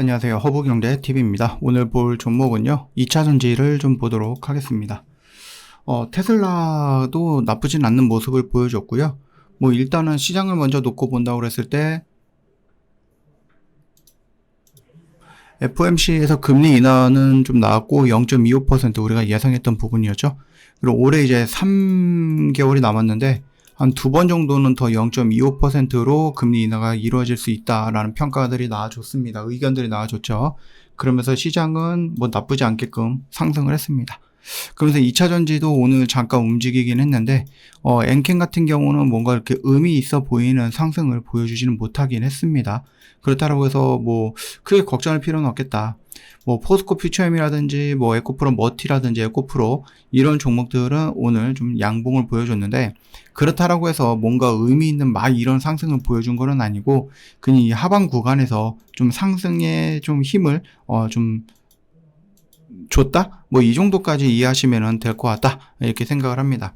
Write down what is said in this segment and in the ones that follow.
안녕하세요. 허브경제TV입니다. 오늘 볼 종목은요, 2차전지를 좀 보도록 하겠습니다. 테슬라도 나쁘진 않는 모습을 보여줬고요. 뭐 일단은 시장을 먼저 놓고 본다고 그랬을 때 FOMC에서 금리 인하는 좀 나왔고 0.25% 우리가 예상했던 부분이었죠. 그리고 올해 이제 3개월이 남았는데 한 두 번 정도는 더 0.25%로 금리 인하가 이루어질 수 있다라는 평가들이 나와줬습니다. 의견들이 나와줬죠. 그러면서 시장은 뭐 나쁘지 않게끔 상승을 했습니다. 그러면서 2차전지도 오늘 잠깐 움직이긴 했는데 엔캠 같은 경우는 뭔가 이렇게 의미 있어 보이는 상승을 보여주지는 못하긴 했습니다. 그렇다고 해서 뭐 크게 걱정할 필요는 없겠다. 뭐 포스코 퓨처엠이라든지 뭐 에코프로 머티라든지 에코프로 이런 종목들은 오늘 좀 양봉을 보여줬는데, 그렇다라고 해서 뭔가 의미 있는 막 이런 상승을 보여준 거는 아니고 그냥 이 하방 구간에서 좀 상승에 좀 힘을 좀 줬다? 뭐 이 정도까지 이해하시면 될 것 같다, 이렇게 생각을 합니다.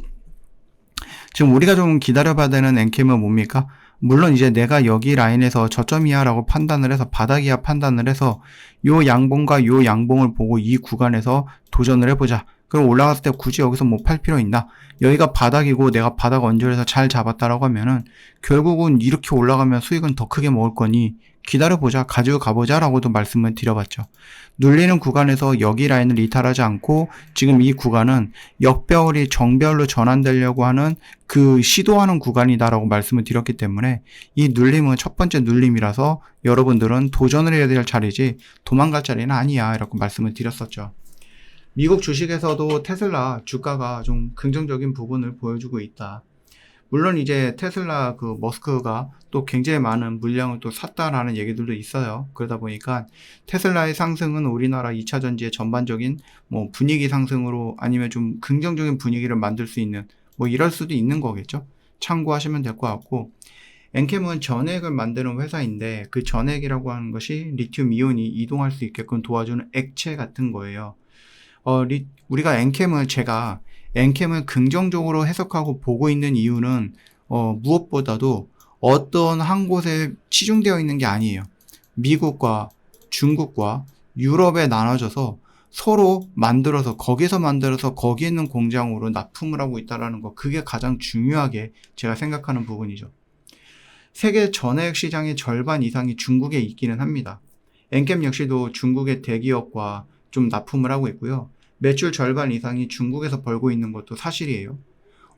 지금 우리가 좀 기다려봐야 되는 엔캠은 뭡니까? 물론 이제 내가 여기 라인에서 저점이야 라고 판단을 해서, 바닥이야 판단을 해서 요 양봉과 요 양봉을 보고 이 구간에서 도전을 해보자. 그럼 올라갔을 때 굳이 여기서 뭐 팔 필요 있나? 여기가 바닥이고 내가 바닥 언저리에서 잘 잡았다라고 하면은 결국은 이렇게 올라가면 수익은 더 크게 먹을 거니 기다려보자, 가지고 가보자 라고도 말씀을 드려봤죠. 눌리는 구간에서 여기 라인을 이탈하지 않고 지금 이 구간은 역배열이 정배열로 전환되려고 하는 그 시도하는 구간이다라고 말씀을 드렸기 때문에 이 눌림은 첫 번째 눌림이라서 여러분들은 도전을 해야 될 자리지 도망갈 자리는 아니야 라고 말씀을 드렸었죠. 미국 주식에서도 테슬라 주가가 좀 긍정적인 부분을 보여주고 있다. 물론 이제 테슬라 그 머스크가 또 굉장히 많은 물량을 또 샀다라는 얘기들도 있어요. 그러다 보니까 테슬라의 상승은 우리나라 2차전지의 전반적인 뭐 분위기 상승으로 아니면 좀 긍정적인 분위기를 만들 수 있는 뭐 이럴 수도 있는 거겠죠. 참고하시면 될 것 같고, 엔캠은 전액을 만드는 회사인데 그 전액이라고 하는 것이 리튬 이온이 이동할 수 있게끔 도와주는 액체 같은 거예요. 우리가 제가 엔캠을 긍정적으로 해석하고 보고 있는 이유는 무엇보다도 어떤 한 곳에 치중되어 있는 게 아니에요. 미국과 중국과 유럽에 나눠져서 서로 만들어서 거기에 있는 공장으로 납품을 하고 있다는 거, 그게 가장 중요하게 제가 생각하는 부분이죠. 세계 전액 시장의 절반 이상이 중국에 있기는 합니다. 엔캠 역시도 중국의 대기업과 좀 납품을 하고 있고요. 매출 절반 이상이 중국에서 벌고 있는 것도 사실이에요.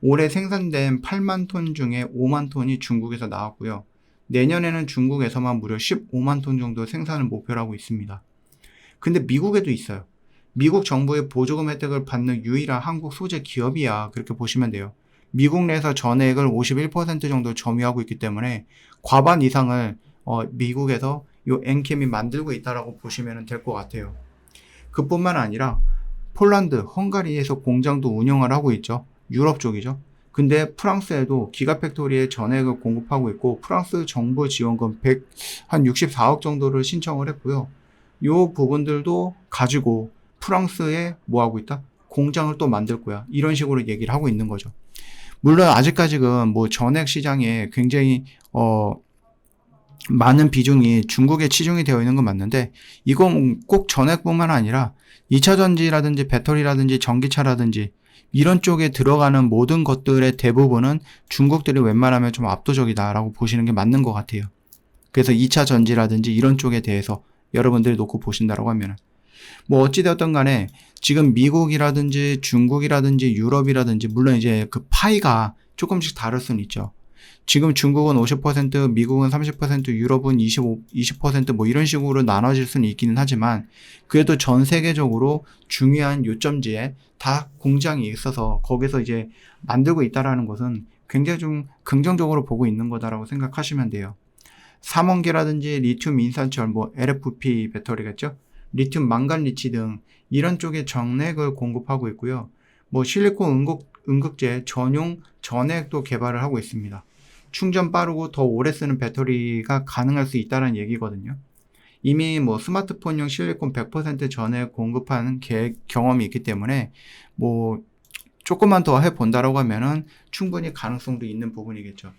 올해 생산된 8만 톤 중에 5만 톤이 중국에서 나왔고요. 내년에는 중국에서만 무려 15만 톤 정도 생산을 목표로 하고 있습니다. 근데 미국에도 있어요. 미국 정부의 보조금 혜택을 받는 유일한 한국 소재 기업이야, 그렇게 보시면 돼요. 미국 내에서 전액을 51% 정도 점유하고 있기 때문에 과반 이상을 미국에서 요 엔캠이 만들고 있다라고 보시면 될 것 같아요. 그뿐만 아니라 폴란드, 헝가리에서 공장도 운영을 하고 있죠. 유럽 쪽이죠. 근데 프랑스에도 기가팩토리에 전액을 공급하고 있고, 프랑스 정부 지원금 한 64억 정도를 신청을 했고요. 요 부분들도 가지고 프랑스에 뭐 하고 있다? 공장을 또 만들 거야, 이런 식으로 얘기를 하고 있는 거죠. 물론 아직까지는 뭐 전액 시장에 굉장히 많은 비중이 중국에 치중이 되어 있는 건 맞는데, 이건 꼭 전액뿐만 아니라 2차전지라든지 배터리라든지 전기차라든지 이런 쪽에 들어가는 모든 것들의 대부분은 중국들이 웬만하면 좀 압도적이다라고 보시는 게 맞는 것 같아요. 그래서 2차전지라든지 이런 쪽에 대해서 여러분들이 놓고 보신다라고 하면은 뭐 어찌되었던 간에 지금 미국이라든지 중국이라든지 유럽이라든지 물론 이제 그 파이가 조금씩 다를 수는 있죠. 지금 중국은 50%, 미국은 30%, 유럽은 20% 뭐 이런 식으로 나눠질 수는 있기는 하지만, 그래도 전 세계적으로 중요한 요점지에 다 공장이 있어서 거기서 이제 만들고 있다라는 것은 굉장히 좀 긍정적으로 보고 있는 거다라고 생각하시면 돼요. 삼원계라든지 리튬 인산철, 뭐 LFP 배터리겠죠? 리튬 망간리치 등 이런 쪽에 전액을 공급하고 있고요. 뭐 실리콘 응급제 전용 전액도 개발을 하고 있습니다. 충전 빠르고 더 오래 쓰는 배터리가 가능할 수 있다는 얘기거든요. 이미 뭐 스마트폰용 실리콘 100% 전액 공급하는 경험이 있기 때문에 뭐 조금만 더 해본다라고 하면은 충분히 가능성도 있는 부분이겠죠.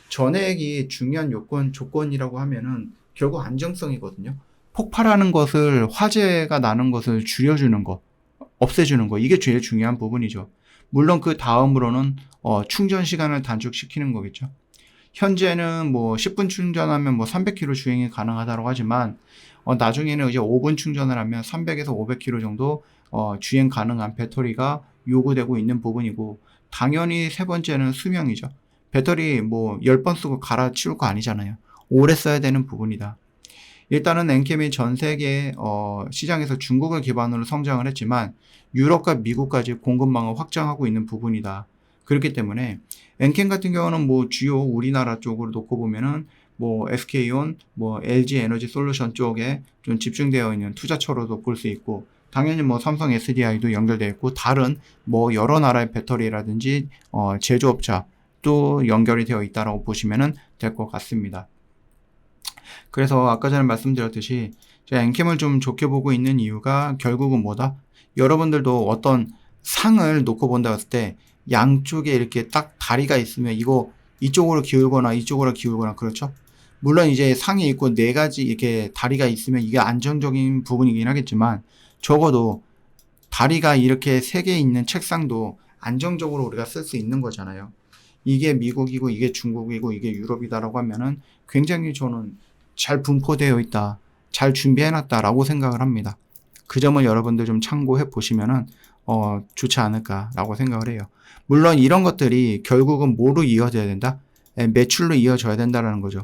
전액이 중요한 조건이라고 하면은 결국 안정성이거든요. 폭발하는 것을, 화재가 나는 것을 줄여주는 거, 없애주는 거, 이게 제일 중요한 부분이죠. 물론 그 다음으로는 충전 시간을 단축시키는 거겠죠. 현재는 뭐 10분 충전하면 뭐 300km 주행이 가능하다고 하지만 나중에는 이제 5분 충전을 하면 300에서 500km 정도 주행 가능한 배터리가 요구되고 있는 부분이고, 당연히 세 번째는 수명이죠. 배터리 뭐 10번 쓰고 갈아치울 거 아니잖아요. 오래 써야 되는 부분이다. 일단은 엔캠이 전 세계 시장에서 중국을 기반으로 성장을 했지만 유럽과 미국까지 공급망을 확장하고 있는 부분이다. 그렇기 때문에 엔캠 같은 경우는 뭐 주요 우리나라 쪽으로 놓고 보면은 뭐 SK온, 뭐 LG 에너지 솔루션 쪽에 좀 집중되어 있는 투자처로도 볼 수 있고, 당연히 뭐 삼성 SDI도 연결되어 있고, 다른 뭐 여러 나라의 배터리라든지 제조업자 또 연결이 되어 있다라고 보시면 될 것 같습니다. 그래서 아까 전에 말씀드렸듯이 제가 엔캠을 좀 좋게 보고 있는 이유가 결국은 뭐다? 여러분들도 어떤 상을 놓고 본다 했을 때 양쪽에 이렇게 딱 다리가 있으면 이거 이쪽으로 기울거나 이쪽으로 기울거나, 그렇죠? 물론 이제 상이 있고 네 가지 이렇게 다리가 있으면 이게 안정적인 부분이긴 하겠지만, 적어도 다리가 이렇게 세 개 있는 책상도 안정적으로 우리가 쓸 수 있는 거잖아요. 이게 미국이고 이게 중국이고 이게 유럽이다라고 하면은 굉장히 저는 잘 분포되어 있다, 잘 준비해놨다라고 생각을 합니다. 그 점을 여러분들 좀 참고해 보시면은 좋지 않을까라고 생각을 해요. 물론 이런 것들이 결국은 뭐로 이어져야 된다? 매출로 이어져야 된다라는 거죠.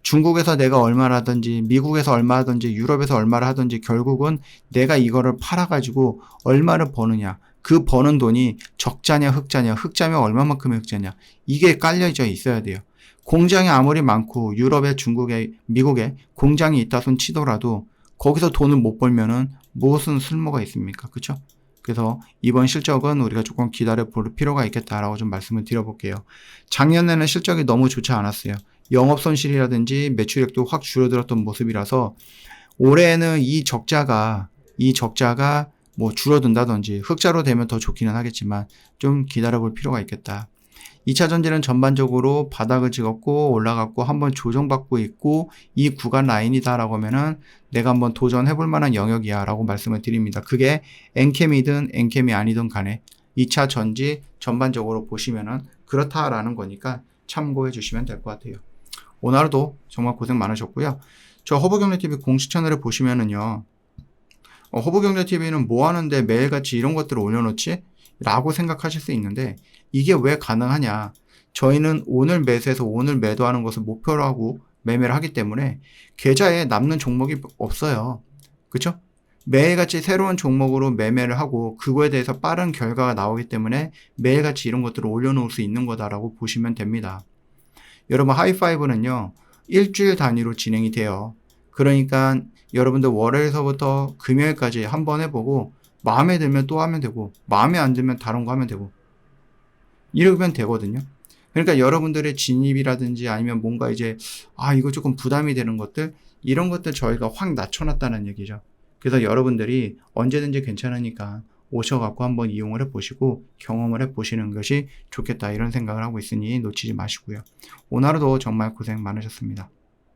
중국에서 내가 얼마를 하든지 미국에서 얼마 하든지 유럽에서 얼마를 하든지 결국은 내가 이거를 팔아가지고 얼마를 버느냐, 그 버는 돈이 적자냐 흑자냐, 흑자면 얼마만큼의 흑자냐, 이게 깔려져 있어야 돼요. 공장이 아무리 많고 유럽에 중국에 미국에 공장이 있다 손 치더라도 거기서 돈을 못 벌면은 무엇은 쓸모가 있습니까? 그렇죠? 그래서 이번 실적은 우리가 조금 기다려 볼 필요가 있겠다라고 좀 말씀을 드려볼게요. 작년에는 실적이 너무 좋지 않았어요. 영업 손실이라든지 매출액도 확 줄어들었던 모습이라서 올해는 이 적자가 뭐 줄어든다든지 흑자로 되면 더 좋기는 하겠지만 좀 기다려 볼 필요가 있겠다. 2차 전지는 전반적으로 바닥을 찍었고 올라갔고 한번 조정받고 있고 이 구간 라인이다라고 하면은 내가 한번 도전해 볼 만한 영역이야 라고 말씀을 드립니다. 그게 엔캠이든 엔캠이 아니든 간에 2차 전지 전반적으로 보시면은 그렇다라는 거니까 참고해 주시면 될 것 같아요. 오늘 하루도 정말 고생 많으셨고요. 저 허브경제TV 공식 채널에 보시면은요, 허브경제TV는 뭐 하는데 매일같이 이런 것들을 올려놓지? 라고 생각하실 수 있는데, 이게 왜 가능하냐? 저희는 오늘 매수해서 오늘 매도하는 것을 목표로 하고 매매를 하기 때문에 계좌에 남는 종목이 없어요. 그쵸? 매일같이 새로운 종목으로 매매를 하고 그거에 대해서 빠른 결과가 나오기 때문에 매일같이 이런 것들을 올려놓을 수 있는 거다라고 보시면 됩니다. 여러분, 하이파이브는요, 일주일 단위로 진행이 돼요. 그러니까 여러분들 월요일서부터 금요일까지 한번 해보고 마음에 들면 또 하면 되고 마음에 안 들면 다른 거 하면 되고 이러면 되거든요. 그러니까 여러분들의 진입이라든지 아니면 뭔가 이제 이거 조금 부담이 되는 것들, 이런 것들 저희가 확 낮춰놨다는 얘기죠. 그래서 여러분들이 언제든지 괜찮으니까 오셔갖고 한번 이용을 해보시고 경험을 해보시는 것이 좋겠다, 이런 생각을 하고 있으니 놓치지 마시고요. 오늘 하루도 정말 고생 많으셨습니다.